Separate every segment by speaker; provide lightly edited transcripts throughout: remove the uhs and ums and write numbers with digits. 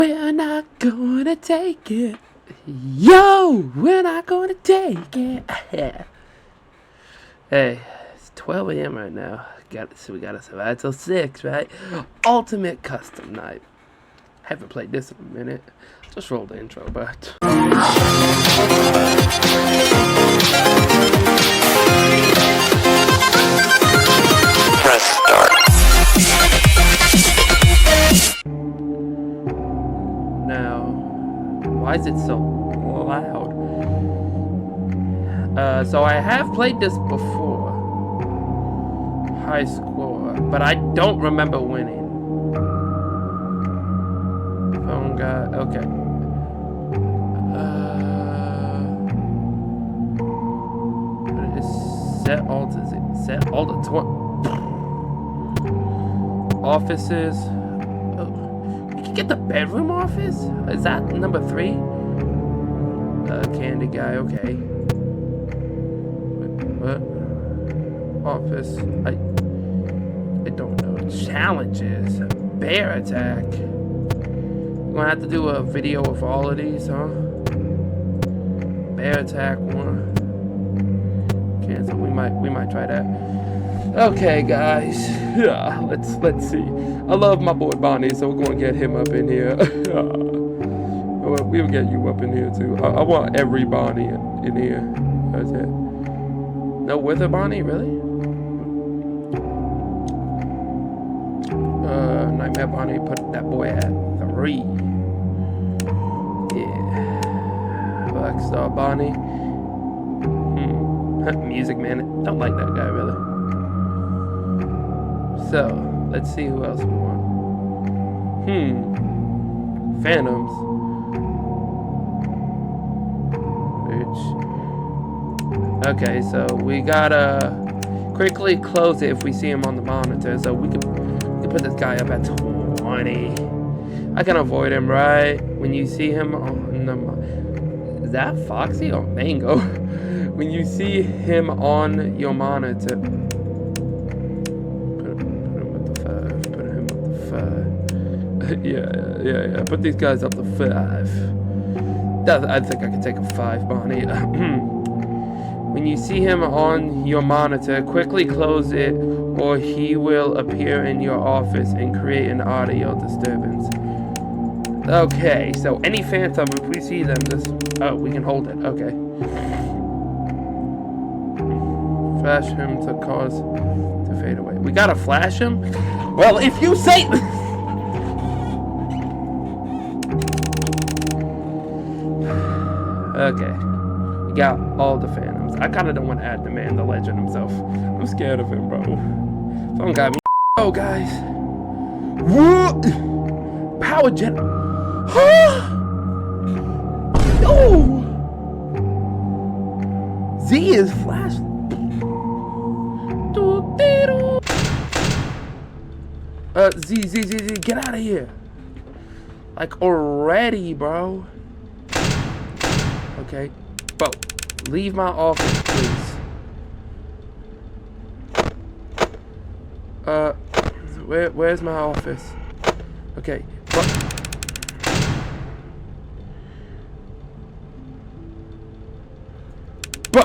Speaker 1: We're not gonna take it. Yo, we're not gonna take it. Hey, it's 12 a.m. right now. So we gotta survive till 6, right? Ultimate custom night. Haven't played this in a minute. Just roll the intro, but.
Speaker 2: Press start.
Speaker 1: Now, why is it so loud? So I have played this before. High score, but I don't remember winning. Phone guy, okay. What is set alt? Is it set alt to offices? Oh, you can get the bedroom office. Is that number 3? Candy guy, okay. What? Office. I don't know. Challenges. Bear attack. We're gonna have to do a video of all of these, huh? Bear attack 1. Cancel. We might try that. Okay, guys. Yeah, let's see. I love my boy Bonnie, so we're gonna get him up in here. We'll get you up in here too. I want every Bonnie in here. That's it. No Wither Bonnie, really? Nightmare Bonnie, put that boy at 3. Yeah. Blackstar Bonnie. Music Man. Don't like that guy, really. So, let's see who else we want. Phantoms. Okay, so we gotta quickly close it if we see him on the monitor. So we can put this guy up at 20. I can avoid him, right? When you see him on the... Is that Foxy or Mango? When you see him on your monitor... Put him up to 5. Put him up to 5. Yeah. Put these guys up to 5. I think I can take a 5, Bonnie. When you see him on your monitor, quickly close it or he will appear in your office and create an audio disturbance. Okay, so any phantom, if we see them, just... Oh, we can hold it. Okay. Flash him to cause to fade away. We gotta flash him? Well, if you say... Okay. We got all the phantoms. I kind of don't want to add the man, the legend himself. I'm scared of him, bro. Phone got me. Oh, guys. What? Power gen. Oh! Z is flash. Z, get out of here. Like, already, bro. Okay. Bro, leave my office, please. Where's my office? Okay. Bro!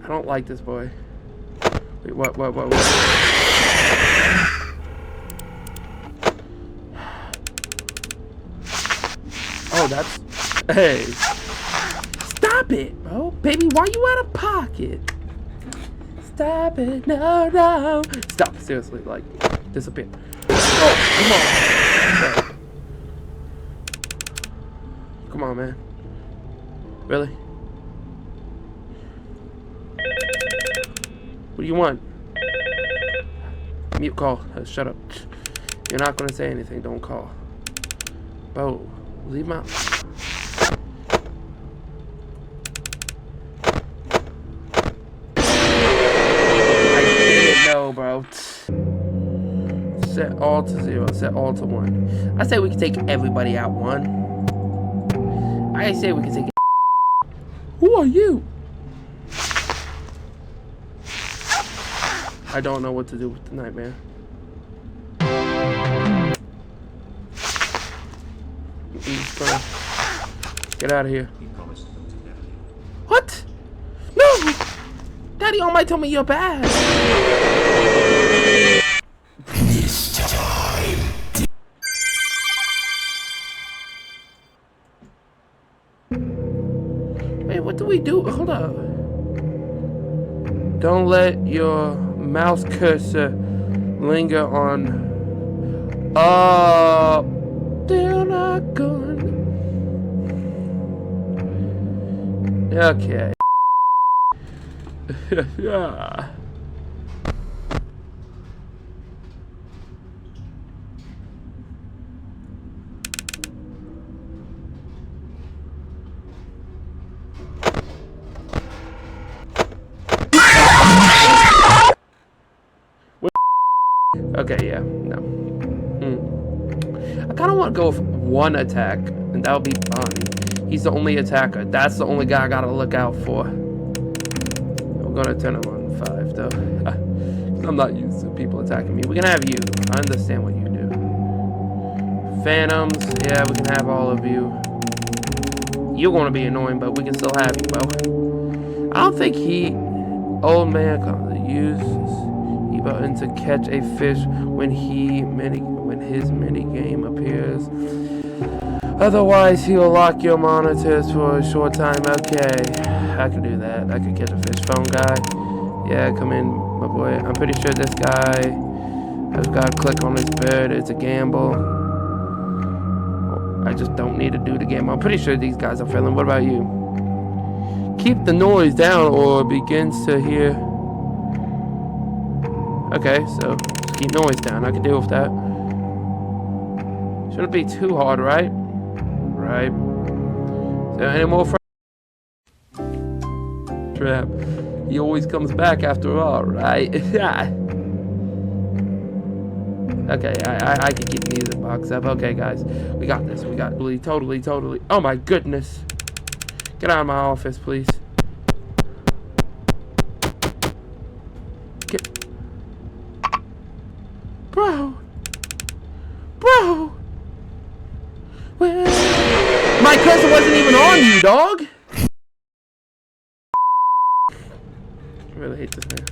Speaker 1: I don't like this boy. Wait, what? Oh, that's... Hey. Stop it, bro. Baby, why you out of pocket? Stop it. No. Stop. Seriously, like, disappear. Oh, come on. Come on, man. Really? What do you want? Mute call. Shut up. You're not gonna say anything. Don't call. Bro, leave my... Bro. Set all to 0, set all to 1. I say we can take everybody out 1. I say we can take... Who are you? I don't know what to do with the nightmare. He's gonna get out of here. What? No! Daddy All Might told me you're bad. This time. Wait, what do we do? Hold up. Don't let your mouse cursor linger on. They're not gone. Okay. Yeah. Okay, yeah, no. I kind of want to go with one attack, and that would be fun. He's the only attacker. That's the only guy I gotta look out for. I'm gonna turn him on 5, though. I'm not used to people attacking me. We can have you. I understand what you do. Phantoms, yeah, we can have all of you. You're gonna be annoying, but we can still have you, bro. I don't think old man can use E button to catch a fish when his mini game appears. Otherwise, he'll lock your monitors for a short time. Okay, I can do that. I can catch a fish. Phone guy, yeah, come in, my boy. I'm pretty sure this guy has got to click on this bird. It's a gamble. I just don't need to do the gamble. I'm pretty sure these guys are failing. What about you? Keep the noise down or begins to hear. Okay, so just keep noise down. I can deal with that. Shouldn't be too hard, right? Right. So any more trap? He always comes back after all, right? Yeah. Okay, I can keep the music box up. Okay, guys, we got this. We got totally. Oh my goodness! Get out of my office, please. Bro. Well, my cursor wasn't even on you, dog. I really hate this man.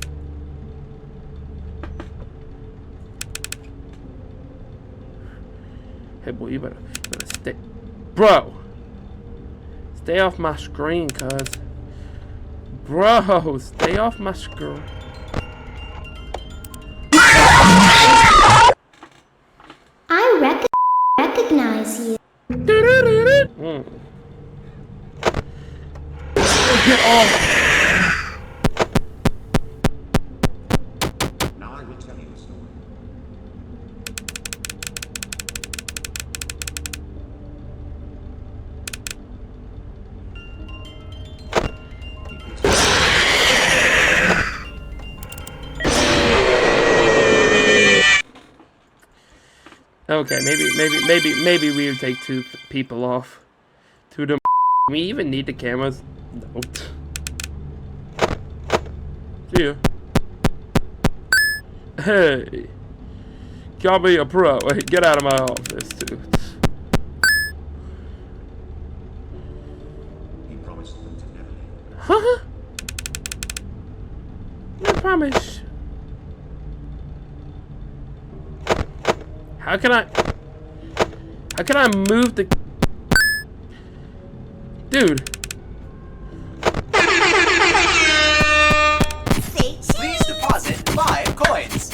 Speaker 1: Hey boy, you better stay. Bro! Stay off my screen, cuz. Bro, stay off my screen.
Speaker 3: I recognize you.
Speaker 1: Get off!
Speaker 4: Now I will tell you a story.
Speaker 1: Okay, maybe we would take 2 people off. 2 of them. We even need the cameras. No. See ya. Hey, call me a pro. Hey, get out of my office, too.
Speaker 4: He promised them to never leave.
Speaker 1: Huh? No promise. How can I move the dude?
Speaker 5: Please deposit 5 coins.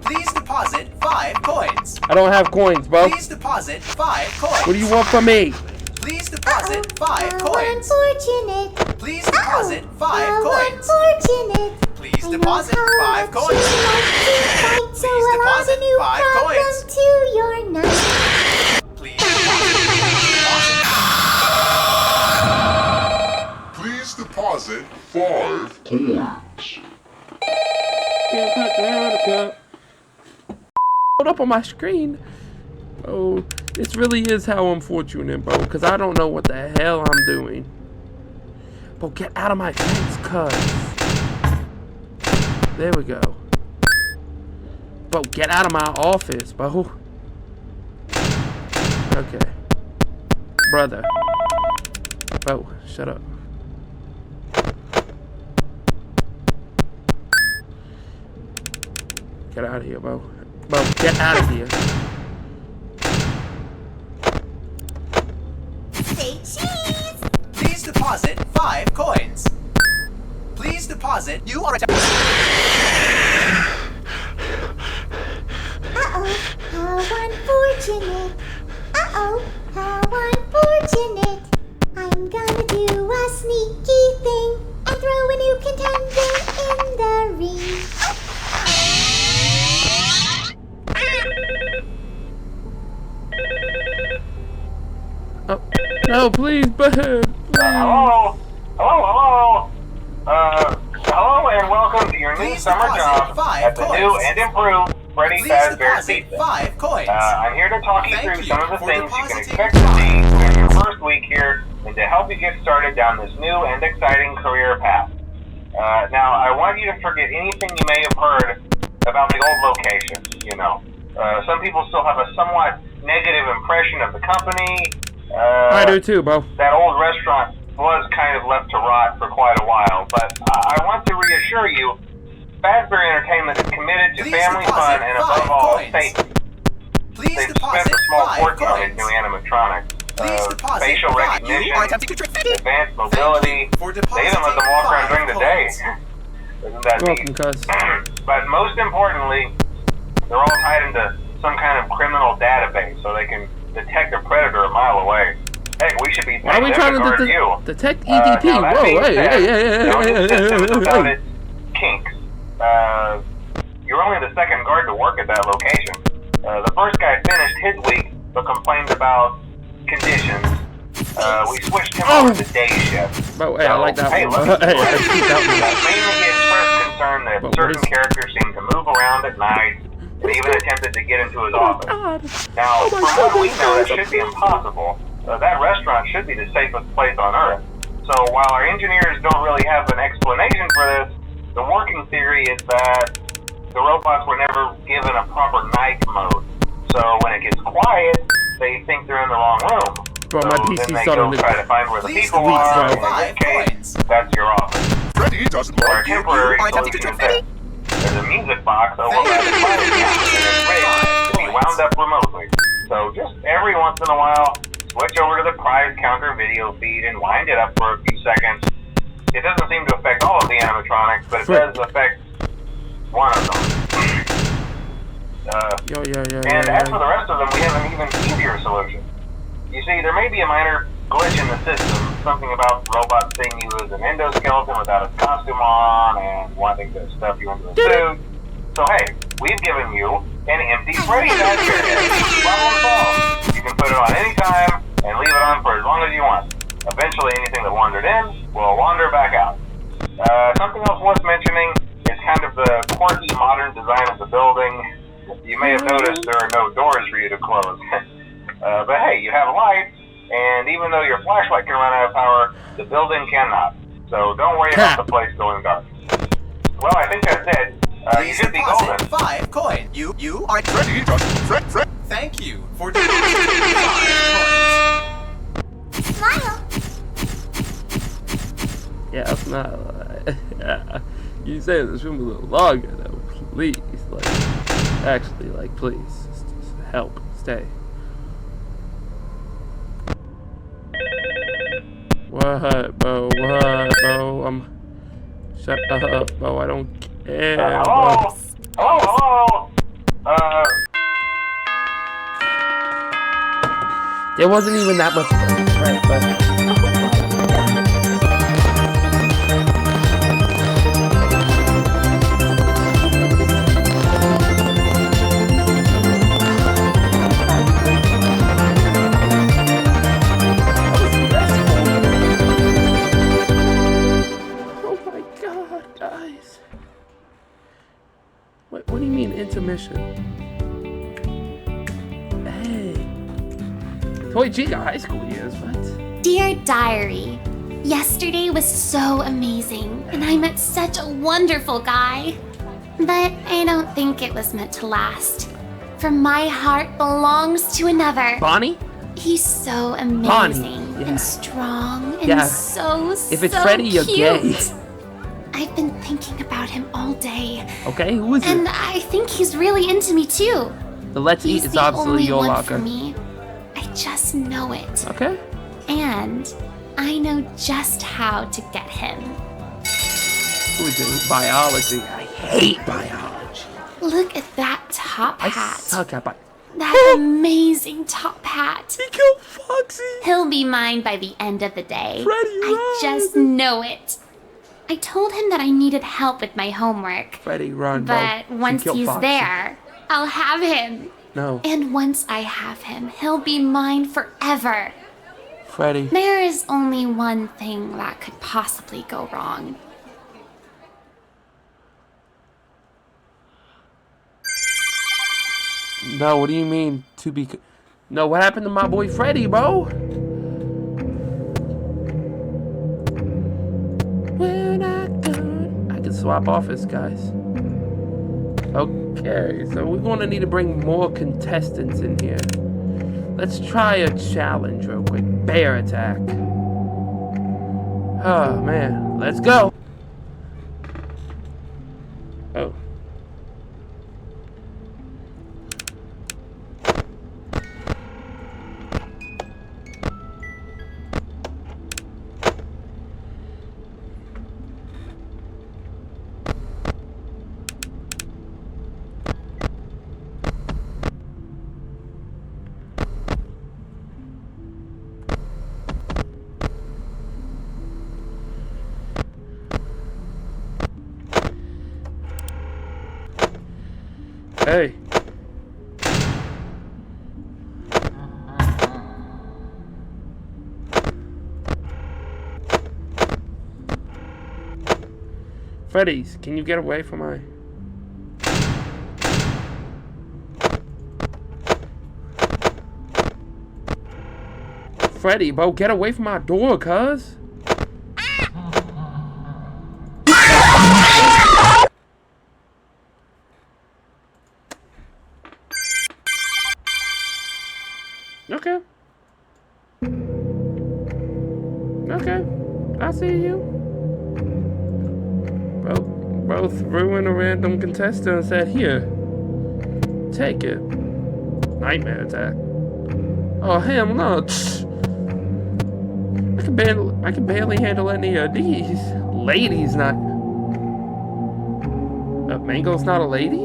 Speaker 5: Please deposit 5 coins.
Speaker 1: I don't have coins, bro.
Speaker 5: Please deposit 5 coins.
Speaker 1: What do you want from me?
Speaker 5: Please deposit 5 coins.
Speaker 3: Unfortunate.
Speaker 5: Please deposit 5 coins.
Speaker 3: Unfortunate.
Speaker 5: Please deposit 5 coins.
Speaker 3: So
Speaker 5: Please
Speaker 3: we'll add a
Speaker 5: deposit
Speaker 3: new
Speaker 5: 5
Speaker 3: problem
Speaker 5: coins.
Speaker 3: to your night.
Speaker 5: Please deposit.
Speaker 6: Please deposit 5 coins.
Speaker 1: Hold up on my screen. Oh, this really is how unfortunate, bro. Because I don't know what the hell I'm doing. Bro, get out of my face, cuz. There we go. Bro, get out of my office, bro. Okay. brother. Bo, shut up. Get out of here, Bo. Bo, get out of here.
Speaker 3: Say cheese.
Speaker 5: Please deposit 5 coins. Please deposit. You are
Speaker 3: Uh-oh, how unfortunate. Uh-oh, how unfortunate. I'm gonna do a sneaky thing and throw a new contender in the ring.
Speaker 1: Oh, no, please, Bo. Please.
Speaker 7: Hello? Hello? Hello and welcome to your new
Speaker 5: Please
Speaker 7: summer
Speaker 5: deposit
Speaker 7: job
Speaker 5: 5
Speaker 7: at the new
Speaker 5: coins.
Speaker 7: and improved Freddy
Speaker 5: Please
Speaker 7: Fazbear's
Speaker 5: deposit
Speaker 7: Pizza.
Speaker 5: 5 coins.
Speaker 7: I'm here to talk you
Speaker 5: Thank
Speaker 7: through
Speaker 5: you
Speaker 7: some of the
Speaker 5: for
Speaker 7: things you can
Speaker 5: depositing
Speaker 7: expect to see during your first week here and to help you get started down this new and exciting career path. Now, I want you to forget anything you may have heard about the old location, you know. Some people still have a somewhat negative impression of the company.
Speaker 1: I do too, Bo.
Speaker 7: That old restaurant was kind of left to rot for quite a while, but I want to reassure you, Fazbear Entertainment is committed to
Speaker 5: Please
Speaker 7: family
Speaker 5: deposit
Speaker 7: fun and
Speaker 5: 5
Speaker 7: above all,
Speaker 5: coins.
Speaker 7: safety.
Speaker 5: Please
Speaker 7: They've
Speaker 5: deposit
Speaker 7: spent a small
Speaker 5: 5
Speaker 7: fortune on these
Speaker 5: coins.
Speaker 7: new animatronics.
Speaker 5: Please deposit
Speaker 7: Facial
Speaker 5: 5.
Speaker 7: recognition,
Speaker 5: You are attempting to trick me.
Speaker 7: advanced
Speaker 5: Thank
Speaker 7: mobility.
Speaker 5: you for
Speaker 7: They even let them
Speaker 5: depositing
Speaker 7: walk around
Speaker 5: 5
Speaker 7: during the day.
Speaker 5: coins.
Speaker 7: Isn't that
Speaker 1: You're welcome,
Speaker 7: neat?
Speaker 1: cuz.
Speaker 7: But most importantly, they're all tied into some kind of criminal database so they can detect a predator a mile away. Heck, we should be
Speaker 1: Why are we
Speaker 7: paying
Speaker 1: trying
Speaker 7: them to guard
Speaker 1: to
Speaker 7: you.
Speaker 1: detect
Speaker 7: Now,
Speaker 1: EDP?
Speaker 7: that
Speaker 1: Whoa,
Speaker 7: being
Speaker 1: hey,
Speaker 7: said,
Speaker 1: hey,
Speaker 7: don't
Speaker 1: hey,
Speaker 7: use systems without
Speaker 1: hey.
Speaker 7: its kinks. You're only the second guard to work at that location. The first guy finished his week but complained about conditions. We switched him over to day shift.
Speaker 1: Bo, hey, I like that
Speaker 7: hey,
Speaker 1: one.
Speaker 7: let me
Speaker 1: Hey,
Speaker 7: keep
Speaker 1: I
Speaker 7: it.
Speaker 1: keep that
Speaker 7: Mainly he expressed concern that
Speaker 1: But what
Speaker 7: certain
Speaker 1: is-
Speaker 7: characters seem to move around at night and even attempted to get into his office.
Speaker 1: God.
Speaker 7: Now,
Speaker 1: Oh my
Speaker 7: from
Speaker 1: God,
Speaker 7: what we
Speaker 1: those
Speaker 7: know, that
Speaker 1: guys are
Speaker 7: should be impossible. That restaurant should be the safest place on Earth. So while our engineers don't really have an explanation for this, the working theory is that the robots were never given a proper night mode. So when it gets quiet, they think they're in the wrong room.
Speaker 1: Bro,
Speaker 7: so
Speaker 1: my
Speaker 7: then
Speaker 1: PC's
Speaker 7: they
Speaker 1: starting
Speaker 7: go
Speaker 1: to...
Speaker 7: try to find where the
Speaker 5: Please
Speaker 7: people
Speaker 5: deposit
Speaker 7: are, and in
Speaker 5: 5
Speaker 7: this case,
Speaker 5: coins.
Speaker 7: that's your office.
Speaker 6: Freddy doesn't
Speaker 7: Our
Speaker 6: like you.
Speaker 7: temporary
Speaker 5: are attempting to
Speaker 7: solution is
Speaker 5: trick
Speaker 7: this. There's a music box over
Speaker 5: Thank
Speaker 7: by the
Speaker 5: you.
Speaker 7: fire cabinet, and it's rigged to be wound up remotely. So just every once in a while, switch over to the prize counter video feed and wind it up for a few seconds. It doesn't seem to affect all of the animatronics, but it does affect one of them. And as for the rest of them, we have an even easier solution. You see, there may be a minor glitch in the system, something about robots seeing you as an endoskeleton without a costume on and wanting to stuff you into a suit. So hey, we've given you an empty Freddy Fazbear head. Problem solved. You can put it on any time and leave it on for as long as you want. Eventually, anything that wandered in will wander back out. Something else worth mentioning is kind of the quirky modern design of the building. You may have noticed there are no doors for you to close. But hey, you have lights, and even though your flashlight can run out of power, the building cannot. So don't worry about the place going dark. Well, I think that's it. You
Speaker 5: Please
Speaker 7: should be
Speaker 5: deposit
Speaker 7: golden.
Speaker 5: 5 coins. You are
Speaker 6: Freddy doesn't. Fred.
Speaker 5: Thank you for depositing 5 coins.
Speaker 3: Smile.
Speaker 1: Yeah, that's not... you say this room a little longer, though. Please, like... Actually, like, please. Just help. Stay. What, Bo? What, Bo? Shut up, Bo. I don't care,
Speaker 7: Hello?
Speaker 1: Bo.
Speaker 7: Hello?
Speaker 1: There wasn't even that much. Right, but... Oh my God, guys. What do you mean intermission? Hey. Toy Chica high school years, what?
Speaker 8: Dear Diary, yesterday was so amazing, and I met such a wonderful guy. But I don't think it was meant to last. For my heart belongs to another.
Speaker 1: Bonnie?
Speaker 8: He's so amazing
Speaker 1: Bonnie, yeah.
Speaker 8: and strong and
Speaker 1: Yeah.
Speaker 8: so
Speaker 1: If it's
Speaker 8: so
Speaker 1: Freddy, you're
Speaker 8: cute.
Speaker 1: gay.
Speaker 8: I've been thinking about him all day,
Speaker 1: Okay, who is
Speaker 8: and
Speaker 1: it?
Speaker 8: I think he's really into me too.
Speaker 1: The Let's Eat
Speaker 8: He's
Speaker 1: is
Speaker 8: the
Speaker 1: obviously
Speaker 8: only
Speaker 1: your
Speaker 8: one
Speaker 1: locker.
Speaker 8: for me. I just know it,
Speaker 1: Okay.
Speaker 8: and I know just how to get him.
Speaker 1: Who is it? Biology. I hate biology.
Speaker 8: Look at that top
Speaker 1: I
Speaker 8: hat.
Speaker 1: suck at biology.
Speaker 8: That amazing top hat.
Speaker 1: He killed Foxy.
Speaker 8: He'll be mine by the end of the day.
Speaker 1: Freddy,
Speaker 8: I
Speaker 1: run.
Speaker 8: just know it. I told him that I needed help with my homework.
Speaker 1: Freddy, run, bro.
Speaker 8: But
Speaker 1: She
Speaker 8: once
Speaker 1: killed
Speaker 8: he's
Speaker 1: Foxy.
Speaker 8: there, I'll have him.
Speaker 1: No.
Speaker 8: And once I have him, he'll be mine forever.
Speaker 1: Freddy.
Speaker 8: There is only one thing that could possibly go wrong.
Speaker 1: No, what do you mean to be... No, what happened to my boy Freddy, bro? When I can swap office, guys. Okay, so we're going to need to bring more contestants in here. Let's try a challenge real quick. Bear attack. Oh, man. Let's go. Oh. Hey. Freddy's, can you get away from my... Freddy, bro, get away from my door, cuz. Okay. Okay. I see you. Bro threw in a random contestant and said, here. Take it. Nightmare attack. Oh, hell no. I can barely handle any of these. Lady's not... Mango's not a lady?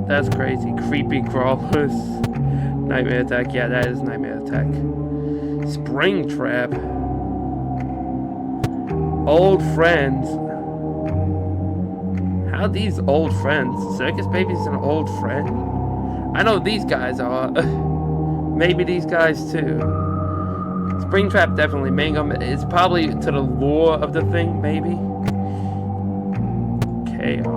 Speaker 1: That's crazy. Creepy crawlers. Nightmare attack. Yeah, that is nightmare attack. Spring trap. Old friends. How are these old friends? Circus Baby's an old friend? I know these guys are. Maybe these guys too. Spring trap definitely. Mango is probably to the lore of the thing, maybe. Chaos.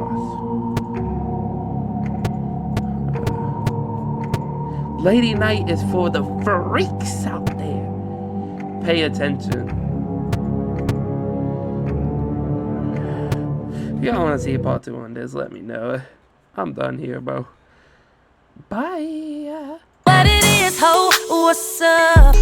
Speaker 1: Lady Night is for the freaks out there. Pay attention. If y'all want to see a part 2 on this, let me know. I'm done here, bro. Bye.
Speaker 9: What it is, ho, what's up?